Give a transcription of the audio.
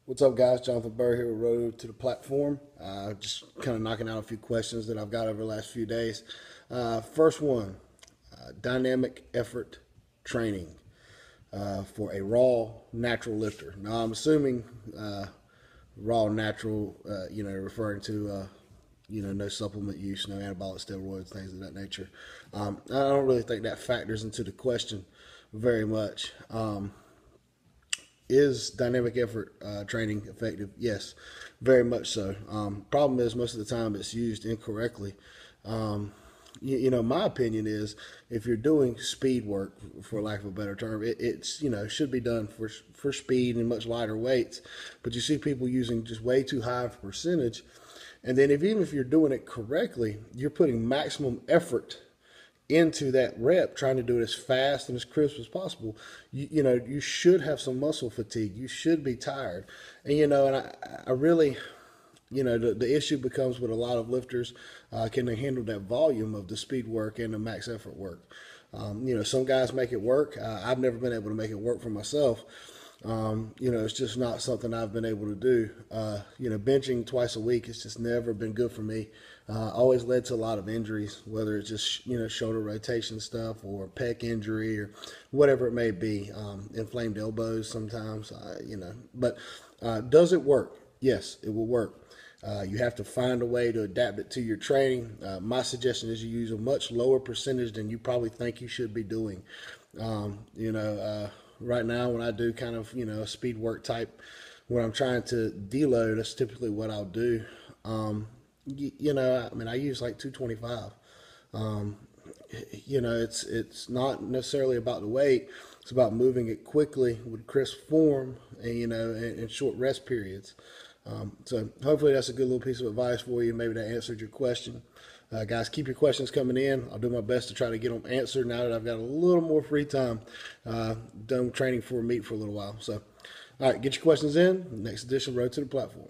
What's up, guys? Jonathan Burr here with Road to the Platform. Just kind of knocking out a few questions that I've got over the last few days. First one, dynamic effort training for a raw natural lifter. Now, I'm assuming raw natural, referring to no supplement use, no anabolic steroids, things of that nature. I don't really think that factors into the question very much. Is dynamic effort training effective? Yes, very much so. Problem is, most of the time it's used incorrectly. My opinion is if you're doing speed work, for lack of a better term, it's should be done for speed and much lighter weights. But you see people using just way too high of a percentage, and then even if you're doing it correctly, you're putting maximum effort into that rep, trying to do it as fast and as crisp as possible. You should have some muscle fatigue. You should be tired. And I really, the issue becomes with a lot of lifters, can they handle that volume of the speed work and the max effort work? Some guys make it work. I've never been able to make it work for myself. It's just not something I've been able to do. Benching twice a week, it's just never been good for me. Always led to a lot of injuries, whether it's just, shoulder rotation stuff or pec injury or whatever it may be, inflamed elbows sometimes, but does it work? Yes, it will work. You have to find a way to adapt it to your training. My suggestion is you use a much lower percentage than you probably think you should be doing. Right now, when I do kind of, a speed work type, when I'm trying to deload, that's typically what I'll do. I use like 225. It's not necessarily about the weight. It's about moving it quickly with crisp form and, and short rest periods. So hopefully that's a good little piece of advice for you. Maybe that answered your question. Guys, keep your questions coming in. I'll do my best to try to get them answered now that I've got a little more free time. Done training for a meet for a little while. So, all right, get your questions in. Next edition, Road to the Platform.